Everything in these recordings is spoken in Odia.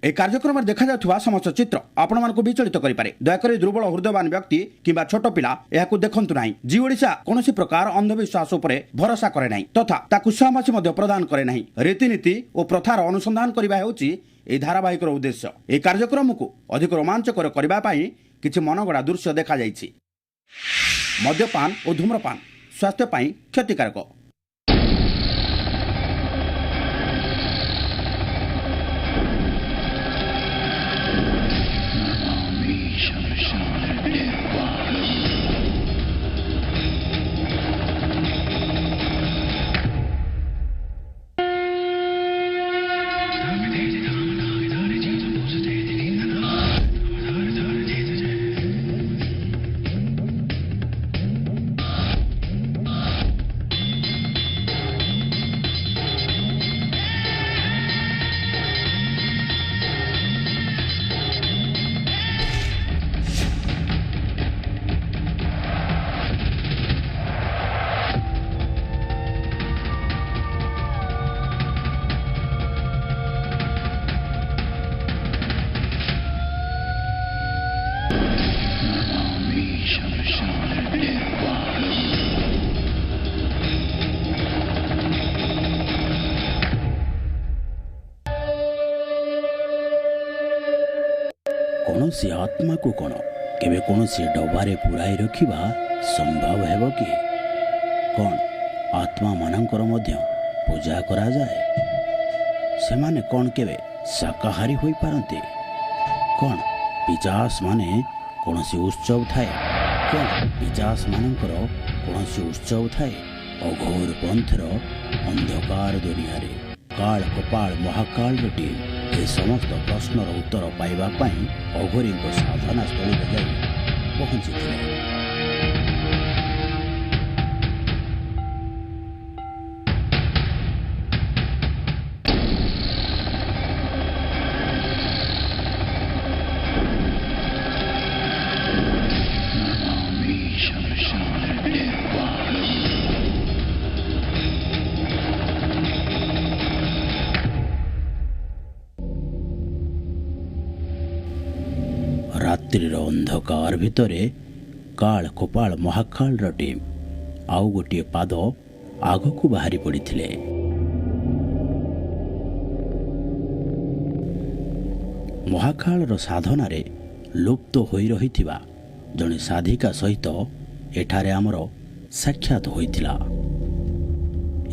এই কার্যক্রমে দেখা যাওয়া সমস্ত চিত্র আপনার বিচলিত করে দয়াকরি দুর্বল হৃদয়বান ব্যক্তি কিংবা ছোট পিলা এখন দেখন্তু না জি ওড়িশা কোনসি প্রকার অন্ধবিশ্বাস উপরে ভরসা করে নাই তথা তাকে সহমতি প্রদান করে না রীতিনীতি ও প্রথার অনুসন্ধান করা ହେଉଛି এই ধারাবাহিকর উদ্দেশ্য। এই কার্যক্রমକୁ ଅଧିକ ରୋମାଞ୍ଚକର କରିବା ପାଇଁ କିଛି ମନଗଢ଼ା ଦୃଶ୍ୟ ଦେଖାଯାଇଛି। ମଦ୍ୟପାନ ଓ ଧୂମ୍ରପାନ ସ୍ୱାସ୍ଥ୍ୟ ପାଇଁ କ୍ଷତିକାରକ। କୌଣସି ଆତ୍ମାକୁ କ'ଣ କେବେ କୌଣସି ଡବାରେ ପୁରାଇ ରଖିବା ସମ୍ଭବ ହେବ କି? କ'ଣ ଆତ୍ମାମାନଙ୍କର ମଧ୍ୟ ପୂଜା କରାଯାଏ? ସେମାନେ କ'ଣ କେବେ ଶାକାହାରୀ ହୋଇପାରନ୍ତି? କ'ଣ ପିଚାସମାନେ କୌଣସି ଉତ୍ସବ ଥାଏ? କ'ଣ ପିଚାସମାନଙ୍କର କୌଣସି ଉତ୍ସବ ଥାଏ? ଅଘୋର ପନ୍ଥର ଅନ୍ଧକାର ଦୁନିଆରେ କାଳ କପାଳ ମହାକାଳର ଟିମ୍ ଏ ସମସ୍ତ ପ୍ରଶ୍ନର ଉତ୍ତର ପାଇବା ପାଇଁ ଅଘୋରୀଙ୍କ ସାଧନା ସ୍ଥଳୀରେ ଯାଇ ପହଞ୍ଚିଥିଲେ। ରାତ୍ରିର ଅନ୍ଧକାର ଭିତରେ କାଳ କପାଳ ମହାକାଳର ଟିମ୍ ଆଉ ଗୋଟିଏ ପାଦ ଆଗକୁ ବାହାରି ପଡ଼ିଥିଲେ। ମହାକାଳର ସାଧନାରେ ଲୁପ୍ତ ହୋଇ ରହିଥିବା ଜଣେ ସାଧିକା ସହିତ ଏଠାରେ ଆମର ସାକ୍ଷାତ ହୋଇଥିଲା।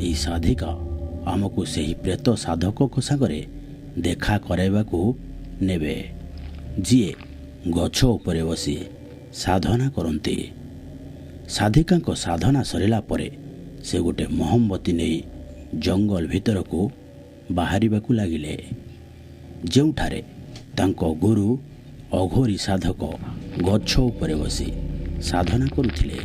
ଏହି ସାଧିକା ଆମକୁ ସେହି ପ୍ରେତ ସାଧକଙ୍କ ସାଙ୍ଗରେ ଦେଖା କରାଇବାକୁ ନେବେ, ଯିଏ ଗଛ ଉପରେ ବସି ସାଧନା କରନ୍ତି। ସାଧିକାଙ୍କ ସାଧନା ସରିଲା ପରେ ସେ ଗୋଟେ ମହମବତୀ ନେଇ ଜଙ୍ଗଲ ଭିତରକୁ ବାହାରିବାକୁ ଲାଗିଲେ, ଯେଉଁଠାରେ ତାଙ୍କ ଗୁରୁ ଅଘୋରୀ ସାଧକ ଗଛ ଉପରେ ବସି ସାଧନା କରୁଥିଲେ।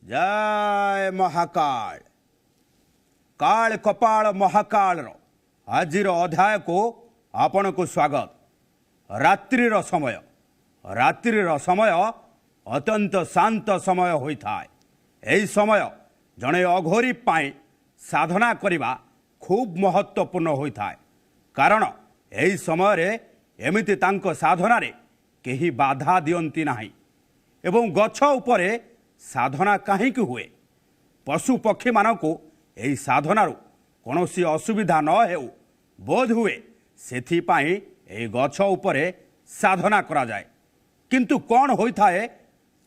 जय महाकाल। काल कपाल महाकाल आजिर अध्याय को आपण को स्वागत। रात्रिर समय अत्यंत शांत समय होता है। यही समय जड़े अघोरी पाई साधना करने खूब महत्वपूर्ण होता है, कारण यही समय एमिति तांको साधना रे केही बाधा दियंती नाही एवं गछ उपरे साधना कहीं हुए। पशु पक्षी मानक यही साधनारू कौन सी असुविधा न हो बोध हुए से गछ उपरे साधना करा जाए। किंतु कौन होता है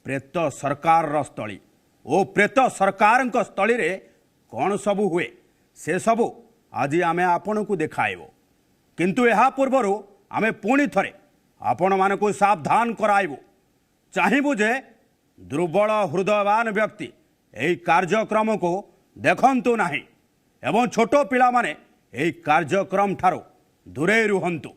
प्रेत सरकार स्थली ओ प्रेत सरकार स्थली रे कौन सबू हुए से सबू आज आमे आपण को देखाइबो। किंतु यह पूर्वर आमे पुणी थरे आपण मानकु सावधान कराइबो। चाहिबू जे दुर्बल हृदयवान व्यक्ति यही कार्यक्रम को देखंतु नहीं एवं छोट पिला माने यही कार्यक्रम ठारो दूरे रुहंतु।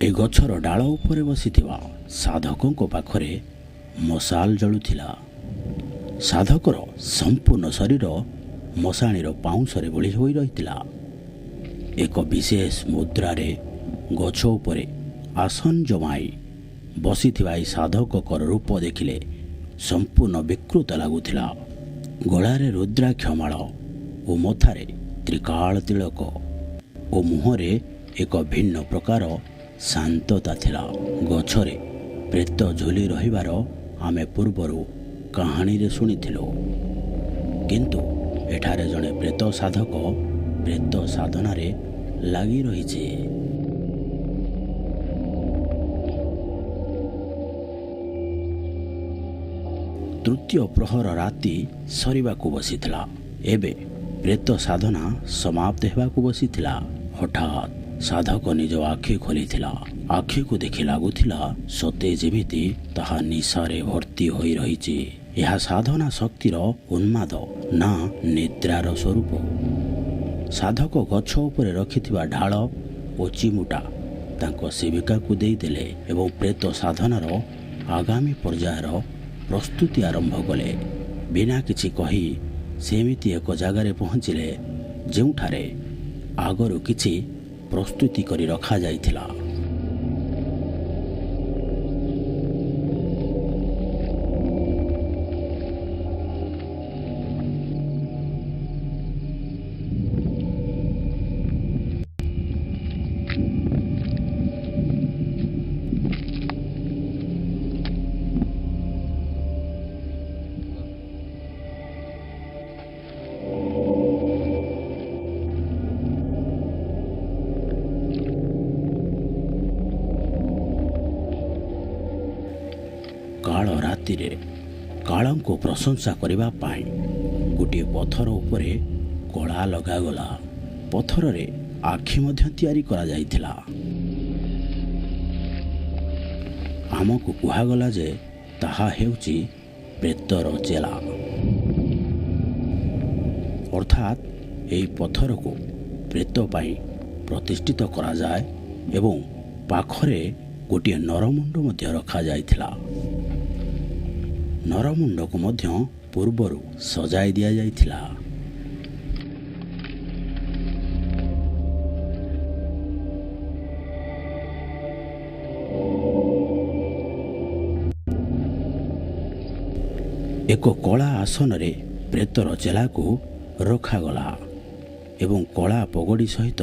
ଏ ଗଛର ଡାଳ ଉପରେ ବସିଥିବା ସାଧକଙ୍କ ପାଖରେ ମଶାଲ ଜଳୁଥିଲା। ସାଧକର ସମ୍ପୂର୍ଣ୍ଣ ଶରୀର ମଶାଣିର ପାଉଁଶରେ ବୋଳି ହୋଇ ରହିଥିଲା। ଏକ ବିଶେଷ ମୁଦ୍ରାରେ ଗଛ ଉପରେ ଆସନ ଜମାଇ ବସିଥିବା ଏହି ସାଧକଙ୍କର ରୂପ ଦେଖିଲେ ସମ୍ପୂର୍ଣ୍ଣ ବିକୃତ ଲାଗୁଥିଲା। ଗଳାରେ ରୁଦ୍ରାକ୍ଷମାଳ ଓ ମଥାରେ ତ୍ରିକାଳ ତିଳକ ଓ ମୁହଁରେ ଏକ ଭିନ୍ନ ପ୍ରକାର ଶାନ୍ତତା ଥିଲା। ଗଛରେ ପ୍ରେତ ଝୁଲି ରହିବାର ଆମେ ପୂର୍ବରୁ କାହାଣୀରେ ଶୁଣିଥିଲୁ, କିନ୍ତୁ ଏଠାରେ ଜଣେ ପ୍ରେତ ସାଧକ ପ୍ରେତ ସାଧନାରେ ଲାଗି ରହିଛି। ତୃତୀୟ ପ୍ରହର ରାତି ସରିବାକୁ ବସିଥିଲା। ଏବେ ପ୍ରେତ ସାଧନା ସମାପ୍ତ ହେବାକୁ ବସିଥିଲା। ହଠାତ୍ ସାଧକ ନିଜ ଆଖି ଖୋଲିଥିଲା। ଆଖିକୁ ଦେଖି ଲାଗୁଥିଲା ସତେ ଯେମିତି ତାହା ନିଶାରେ ଭର୍ତ୍ତି ହୋଇ ରହିଛି। ଏହା ସାଧନା ଶକ୍ତିର ଉନ୍ମାଦ ନା ନିଦ୍ରାର ସ୍ୱରୂପ। ସାଧକ ଗଛ ଉପରେ ରଖିଥିବା ଢାଳ ଓ ଚିମୁଟା ତାଙ୍କ ସେବିକାକୁ ଦେଇଦେଲେ ଏବଂ ପ୍ରେତ ସାଧନାର ଆଗାମୀ ପର୍ଯ୍ୟାୟର ପ୍ରସ୍ତୁତି ଆରମ୍ଭ କଲେ। ବିନା କିଛି କହି ସେମିତି ଏକ ଜାଗାରେ ପହଞ୍ଚିଲେ ଯେଉଁଠାରେ ଆଗରୁ କିଛି ପ୍ରସ୍ତୁତି କରି ରଖାଯାଇଥିଲା। କାଳ ରାତିରେ କାଳଙ୍କୁ ପ୍ରଶଂସା କରିବା ପାଇଁ ଗୋଟିଏ ପଥର ଉପରେ କଳା ଲଗାଗଲା। ପଥରରେ ଆଖି ମଧ୍ୟ ତିଆରି କରାଯାଇଥିଲା। ଆମକୁ କୁହାଗଲା ଯେ ତାହା ହେଉଛି ପ୍ରେତର ଚେଲା, ଅର୍ଥାତ୍ ଏହି ପଥରକୁ ପ୍ରେତ ପାଇଁ ପ୍ରତିଷ୍ଠିତ କରାଯାଏ ଏବଂ ପାଖରେ ଗୋଟିଏ ନରମୁଣ୍ଡ ମଧ୍ୟ ରଖାଯାଇଥିଲା। ନରମୁଣ୍ଡକୁ ମଧ୍ୟ ପୂର୍ବରୁ ସଜାଇ ଦିଆଯାଇଥିଲା। ଏକ କଳା ଆସନରେ ପ୍ରେତର ଚେଲାକୁ ରଖାଗଲା ଏବଂ କଳା ପଗଡ଼ି ସହିତ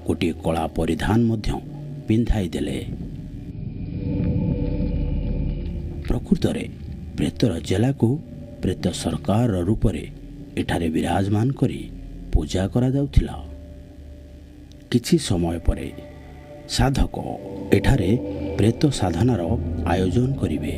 ଗୋଟିଏ କଳା ପରିଧାନ ମଧ୍ୟ ପିନ୍ଧାଇ ଦେଲେ। ପ୍ରକୃତରେ ପ୍ରେତର ଚେଲାକୁ ପ୍ରେତ ସରକାରର ରୂପରେ ଏଠାରେ ବିରାଜମାନ କରି ପୂଜା କରାଯାଉଥିଲା। କିଛି ସମୟ ପରେ ସାଧକ ଏଠାରେ ପ୍ରେତ ସାଧନାର ଆୟୋଜନ କରିବେ।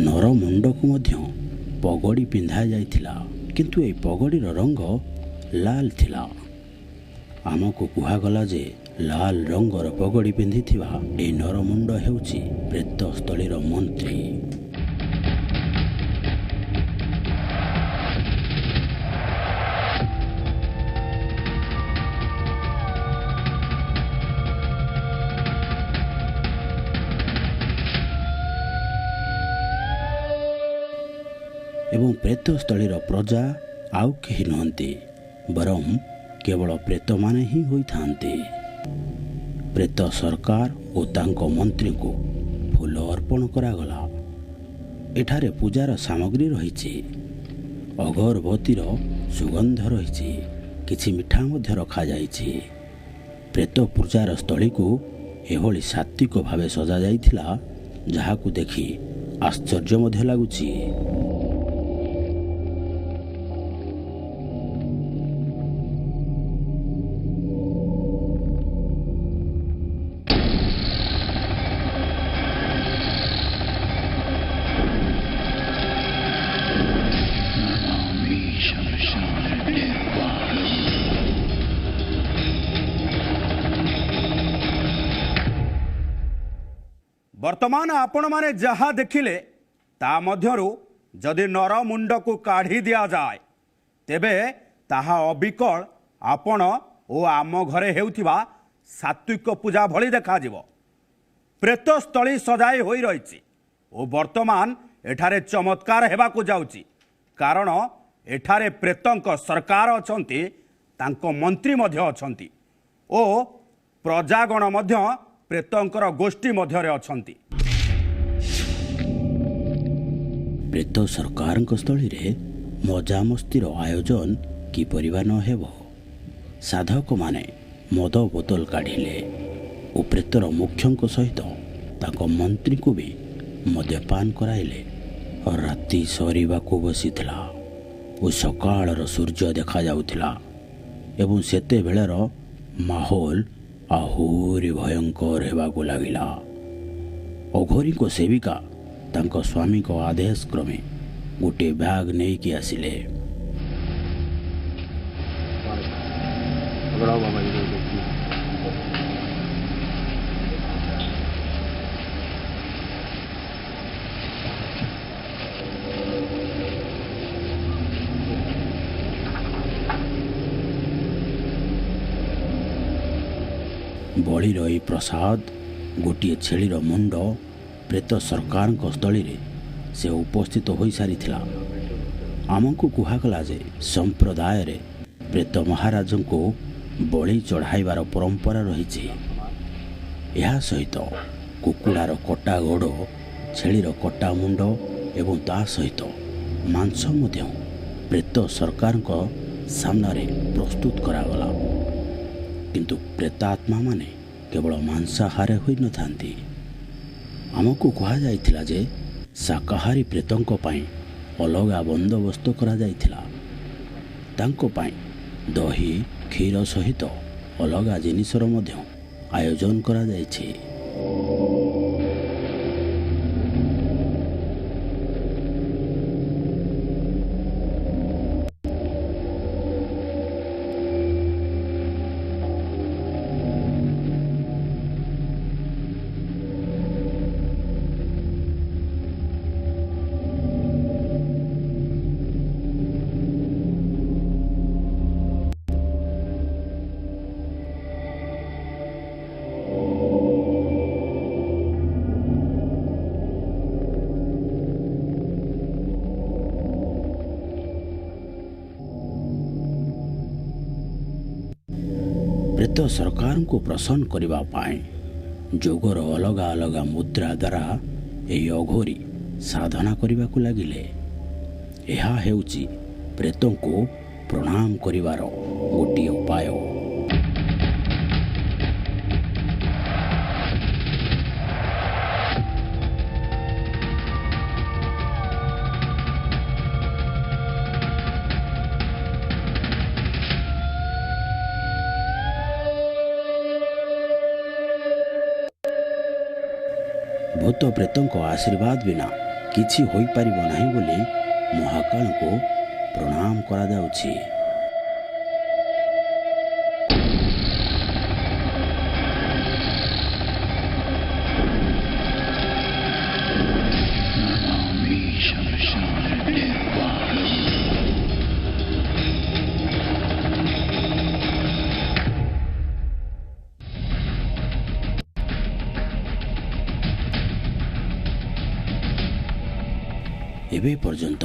ନରମୁଣ୍ଡକୁ ମଧ୍ୟ ପଗଡ଼ି ପିନ୍ଧା ଯାଇଥିଲା, କିନ୍ତୁ ଏହି ପଗଡ଼ିର ରଙ୍ଗ ଲାଲ ଥିଲା। ଆମକୁ କୁହାଗଲା ଯେ ଲାଲ ରଙ୍ଗର ପଗଡ଼ି ପିନ୍ଧିଥିବା ଏହି ନରମୁଣ୍ଡ ହେଉଛି ପ୍ରେତସ୍ଥଳୀର ମନ୍ତ୍ରୀ। ଏବଂ ପ୍ରେତସ୍ଥଳୀର ପ୍ରଜା ଆଉ କେହି ନୁହନ୍ତି, ବରଂ କେବଳ ପ୍ରେତମାନେ ହିଁ ହୋଇଥାନ୍ତି। ପ୍ରେତ ସରକାର ଓ ତାଙ୍କ ମନ୍ତ୍ରୀଙ୍କୁ ଫୁଲ ଅର୍ପଣ କରାଗଲା। ଏଠାରେ ପୂଜାର ସାମଗ୍ରୀ ରହିଛି, ଅଗରବତୀର ସୁଗନ୍ଧ ରହିଛି, କିଛି ମିଠା ମଧ୍ୟ ରଖାଯାଇଛି। ପ୍ରେତ ପୂଜାର ସ୍ଥଳୀକୁ ଏଭଳି ସାତ୍ୱିକ ଭାବେ ସଜାଯାଇଥିଲା, ଯାହାକୁ ଦେଖି ଆଶ୍ଚର୍ଯ୍ୟ ମଧ୍ୟ ଲାଗୁଛି। ବର୍ତ୍ତମାନ ଆପଣମାନେ ଯାହା ଦେଖିଲେ ତା ମଧ୍ୟରୁ ଯଦି ନର ମୁଣ୍ଡକୁ କାଢ଼ି ଦିଆଯାଏ ତେବେ ତାହା ଅବିକଳ ଆପଣ ଓ ଆମ ଘରେ ହେଉଥିବା ସାତ୍ୱିକ ପୂଜା ଭଳି ଦେଖାଯିବ। ପ୍ରେତସ୍ଥଳୀ ସଜାଇ ହୋଇ ରହିଛି ଓ ବର୍ତ୍ତମାନ ଏଠାରେ ଚମତ୍କାର ହେବାକୁ ଯାଉଛି, କାରଣ ଏଠାରେ ପ୍ରେତଙ୍କ ସରକାର ଅଛନ୍ତି, ତାଙ୍କ ମନ୍ତ୍ରୀ ମଧ୍ୟ ଅଛନ୍ତି ଓ ପ୍ରଜାଗଣ ମଧ୍ୟ ପ୍ରେତଙ୍କର ଗୋଷ୍ଠୀ ମଧ୍ୟରେ ଅଛନ୍ତି। ପ୍ରେତ ସରକାରଙ୍କ ସ୍ଥଳୀରେ ମଜାମସ୍ତିର ଆୟୋଜନ କିପରି ବା ନ ହେବ? ସାଧକମାନେ ମଦ ବୋତଲ କାଢ଼ିଲେ ଓ ପ୍ରେତର ମୁଖ୍ୟଙ୍କ ସହିତ ତାଙ୍କ ମନ୍ତ୍ରୀଙ୍କୁ ବି ମଦ୍ୟପାନ କରାଇଲେ। ରାତି ସରିବାକୁ ବସିଥିଲା ଓ ସକାଳର ସୂର୍ଯ୍ୟ ଦେଖାଯାଉଥିଲା ଏବଂ ସେତେବେଳର ମାହୋଲ ଆହୁରି ଭୟଙ୍କର ହେବାକୁ ଲାଗିଲା। ଅଘୋରୀଙ୍କ ସେବିକା ତାଙ୍କ ସ୍ୱାମୀଙ୍କ ଆଦେଶ କ୍ରମେ ଗୋଟିଏ ବ୍ୟାଗ୍ ନେଇକି ଆସିଲେ। ବଳିର ଏହି ପ୍ରସାଦ ଗୋଟିଏ ଛେଳିର ମୁଣ୍ଡ ପ୍ରେତ ସରକାରଙ୍କ ସ୍ଥଳୀରେ ସେ ଉପସ୍ଥିତ ହୋଇସାରିଥିଲା। ଆମକୁ କୁହାଗଲା ଯେ ସମ୍ପ୍ରଦାୟରେ ପ୍ରେତ ମହାରାଜଙ୍କୁ ବଳି ଚଢ଼ାଇବାର ପରମ୍ପରା ରହିଛି। ଏହା ସହିତ କୁକୁଡ଼ାର କଟା ଗୋଡ଼, ଛେଳିର କଟା ମୁଣ୍ଡ ଏବଂ ତା ସହିତ ମାଂସ ମଧ୍ୟ ପ୍ରେତ ସରକାରଙ୍କ ସାମ୍ନାରେ ପ୍ରସ୍ତୁତ କରାଗଲା। କିନ୍ତୁ ପ୍ରେତାତ୍ମାମାନେ କେବଳ ମାଂସାହାରୀ ହୋଇନଥାନ୍ତି। ଆମକୁ କୁହାଯାଇଥିଲା ଯେ ଶାକାହାରୀ ପ୍ରେତଙ୍କ ପାଇଁ ଅଲଗା ବନ୍ଦୋବସ୍ତ କରାଯାଇଥିଲା। ତାଙ୍କ ପାଇଁ ଦହି, କ୍ଷୀର ସହିତ ଅଲଗା ଜିନିଷର ମଧ୍ୟ ଆୟୋଜନ କରାଯାଇଛି। ପ୍ରେତ ସରକାରଙ୍କୁ ପ୍ରସନ୍ନ କରିବା ପାଇଁ ଯୋଗର ଅଲଗା ଅଲଗା ମୁଦ୍ରା ଦ୍ୱାରା ଏହି ଅଘୋରୀ ସାଧନା କରିବାକୁ ଲାଗିଲେ। ଏହା ହେଉଛି ପ୍ରେତଙ୍କୁ ପ୍ରଣାମ କରିବାର ଗୋଟିଏ ଉପାୟ। ଭୂତ ପ୍ରେତଙ୍କ ଆଶୀର୍ବାଦ ବିନା କିଛି ହୋଇପାରିବ ନାହିଁ ବୋଲି ମହାକାଳଙ୍କୁ ପ୍ରଣାମ କରାଯାଉଛି। ଏବେ ପର୍ଯ୍ୟନ୍ତ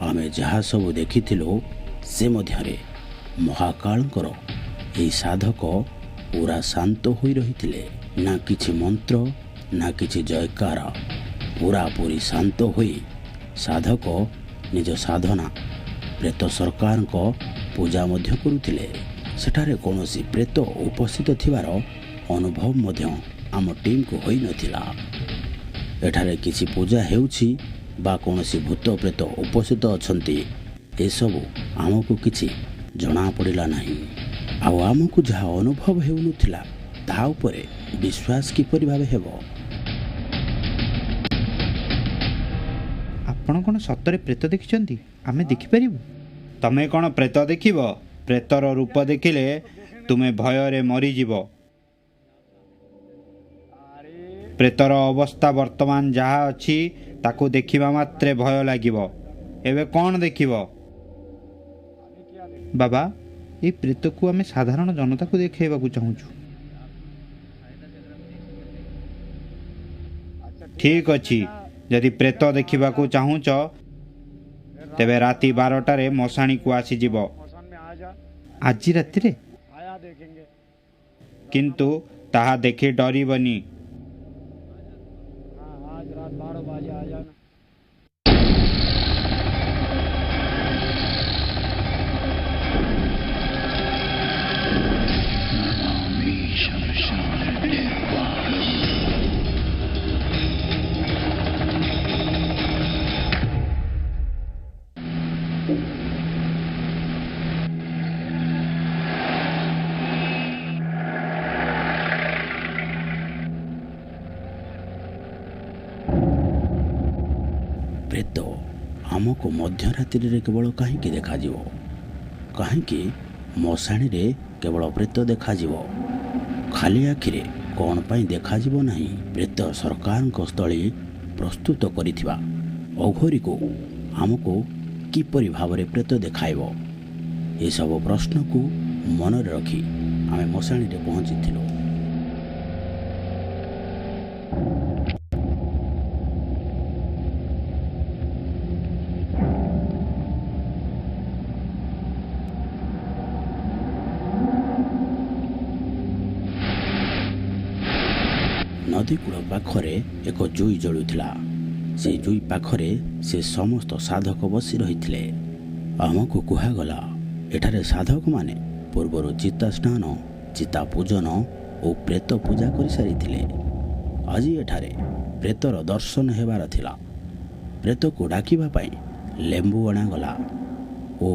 ଆମେ ଯାହା ସବୁ ଦେଖିଥିଲୁ ସେ ମଧ୍ୟରେ ମହାକାଳଙ୍କର ଏହି ସାଧକ ପୁରା ଶାନ୍ତ ହୋଇ ରହିଥିଲେ। ନା କିଛି ମନ୍ତ୍ର, ନା କିଛି ଜୟକାର, ପୁରାପୁରି ଶାନ୍ତ ହୋଇ ସାଧକ ନିଜ ସାଧନା ପ୍ରେତ ସରକାରଙ୍କ ପୂଜା ମଧ୍ୟ କରୁଥିଲେ। ସେଠାରେ କୌଣସି ପ୍ରେତ ଉପସ୍ଥିତ ଥିବାର ଅନୁଭବ ମଧ୍ୟ ଆମ ଟିମ୍କୁ ହୋଇନଥିଲା। ଏଠାରେ କିଛି ପୂଜା ହେଉଛି ବା କୌଣସି ଭୂତ ପ୍ରେତ ଉପସ୍ଥିତ ଅଛନ୍ତି, ଏସବୁ ଆମକୁ କିଛି ଜଣାପଡ଼ିଲା ନାହିଁ। ଆଉ ଆମକୁ ଯାହା ଅନୁଭବ ହେଉନଥିଲା ତାହା ଉପରେ ବିଶ୍ୱାସ କିପରି ଭାବେ ହେବ? ଆପଣ କ'ଣ ସତରେ ପ୍ରେତ ଦେଖିଛନ୍ତି? ଆମେ ଦେଖିପାରିବୁ? ତମେ କ'ଣ ପ୍ରେତ ଦେଖିବ? ପ୍ରେତର ରୂପ ଦେଖିଲେ ତୁମେ ଭୟରେ ମରିଯିବ। ପ୍ରେତର ଅବସ୍ଥା ବର୍ତ୍ତମାନ ଯାହା ଅଛି ତାକୁ ଦେଖିବା ମାତ୍ରେ ଭୟ ଲାଗିବ। ଏବେ କ'ଣ ଦେଖିବ? ବାବା, ଏଇ ପ୍ରେତକୁ ଆମେ ସାଧାରଣ ଜନତାକୁ ଦେଖାଇବାକୁ ଚାହୁଁଛୁ। ଠିକ୍ ଅଛି, ଯଦି ପ୍ରେତ ଦେଖିବାକୁ ଚାହୁଁଛ ତେବେ ରାତି 12ଟାରେ ମଶାଣୀକୁ ଆସିଯିବ। ଆଜି ରାତିରେ? କିନ୍ତୁ ତାହା ଦେଖି ଡରିବନି। ପ୍ରେତ ଆମକୁ ମଧ୍ୟରାତ୍ରିରେ କେବଳ କାହିଁକି ଦେଖାଯିବ? କାହିଁକି ମଶାଣୀରେ କେବଳ ପ୍ରେତ ଦେଖାଯିବ? ଖାଲି ଆଖିରେ କ'ଣ ପାଇଁ ଦେଖାଯିବ ନାହିଁ? ପ୍ରେତ ସରକାରଙ୍କ ସ୍ଥଳୀ ପ୍ରସ୍ତୁତ କରିଥିବା ଅଘୋରୀକୁ ଆମକୁ କିପରି ଭାବରେ ପ୍ରେତ ଦେଖାଇବ? ଏସବୁ ପ୍ରଶ୍ନକୁ ମନରେ ରଖି ଆମେ ମଶାଣୀରେ ପହଞ୍ଚିଥିଲୁ। ନଦୀ କୂଳ ପାଖରେ ଏକ ଜୁଇ ଜଳୁଥିଲା। ସେ ଜୁଇ ପାଖରେ ସେ ସମସ୍ତ ସାଧକ ବସି ରହିଥିଲେ। ଆମକୁ କୁହାଗଲା ଏଠାରେ ସାଧକମାନେ ପୂର୍ବରୁ ଚିତା ସ୍ନାନ, ଚିତା ପୂଜନ ଓ ପ୍ରେତ ପୂଜା କରିସାରିଥିଲେ। ଆଜି ଏଠାରେ ପ୍ରେତର ଦର୍ଶନ ହେବାର ଥିଲା। ପ୍ରେତକୁ ଡାକିବା ପାଇଁ ଲେମ୍ବୁ ଅଣାଗଲା ଓ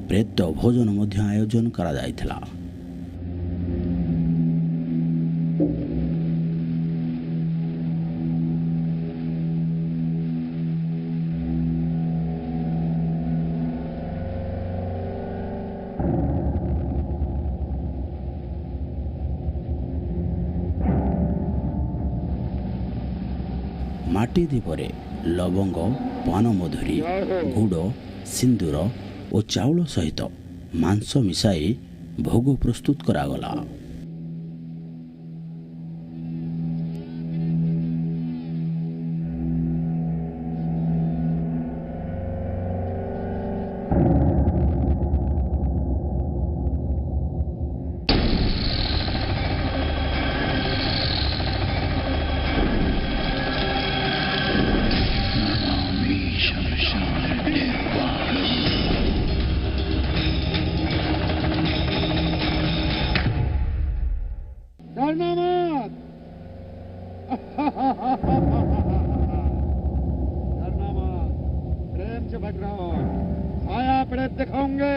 ପ୍ରେତ ଭୋଜନ ମଧ୍ୟ ଆୟୋଜନ କରାଯାଇଥିଲା। ମାଟି ଦୀପରେ ଲବଙ୍ଗ, ପାନମଧୁରୀ, ଗୁଡ଼, ସିନ୍ଦୁର ଓ ଚାଉଳ ସହିତ ମାଂସ ମିଶାଇ ଭୋଗ ପ୍ରସ୍ତୁତ କରାଗଲା। डरना मत। डरना मत, प्रेम से बच रहो। छाया प्रेत दिखाऊंगे।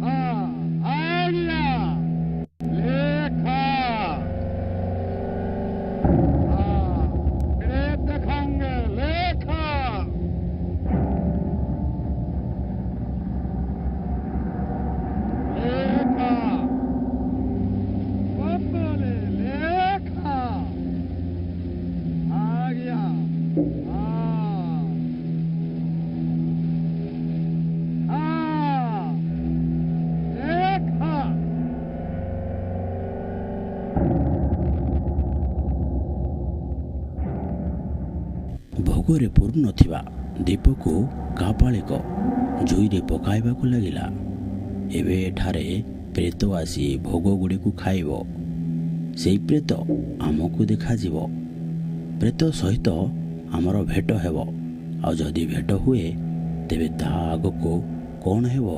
हाँ, आ गया लेखा। हाँ, प्रेत दिखाऊंगे लेखा। ଭୋଗରେ ପୂର୍ଣ୍ଣ ଥିବା ଦୀପକୁ କାପାଳିକ ଜୁଇରେ ପକାଇବାକୁ ଲାଗିଲା। ଏବେ ଏଠାରେ ପ୍ରେତ ଆସି ଭୋଗ ଗୁଡ଼ିକୁ ଖାଇବ। ସେଇ ପ୍ରେତ ଆମକୁ ଦେଖାଯିବ। ପ୍ରେତ ସହିତ ଆମର ଭେଟ ହେବ। ଆଉ ଯଦି ଭେଟ ହୁଏ ତେବେ ତାହା ଆଗକୁ କ'ଣ ହେବ?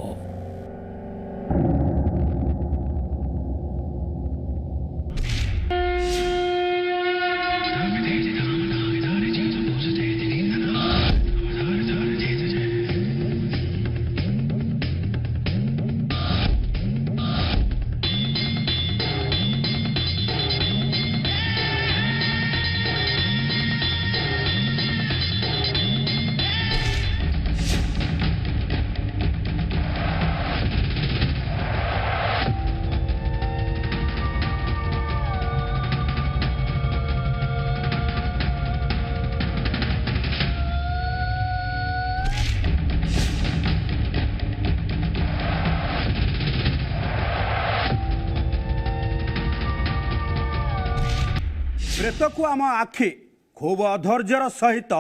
ପ୍ରେତକୁ ଆମ ଆଖି ଖୁବ୍ ଅଧୈର୍ଯ୍ୟର ସହିତ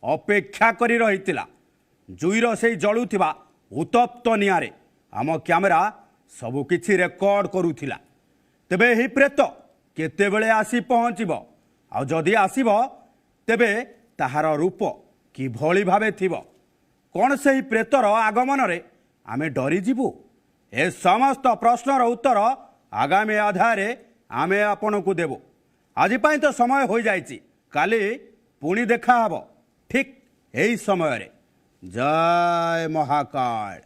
ଅପେକ୍ଷା କରି ରହିଥିଲା। ଜୁଇର ସେଇ ଜଳୁଥିବା ଉତ୍ତପ୍ତ ନିଆଁରେ ଆମ କ୍ୟାମେରା ସବୁକିଛି ରେକର୍ଡ କରୁଥିଲା। ତେବେ ଏହି ପ୍ରେତ କେତେବେଳେ ଆସି ପହଞ୍ଚିବ, ଆଉ ଯଦି ଆସିବ ତେବେ ତାହାର ରୂପ କିଭଳି ଭାବେ ଥିବ? କ'ଣ ସେହି ପ୍ରେତର ଆଗମନରେ ଆମେ ଡରିଯିବୁ? ଏ ସମସ୍ତ ପ୍ରଶ୍ନର ଉତ୍ତର ଆଗାମୀ ଅଧ୍ୟାୟରେ ଆମେ ଆପଣଙ୍କୁ ଦେବୁ। ଆଜି ପାଇଁ ତ ସମୟ ହୋଇଯାଇଛି। କାଲି ପୁଣି ଦେଖା ହେବ ଠିକ୍ ଏହି ସମୟରେ। ଜୟ ମହାକାଳ।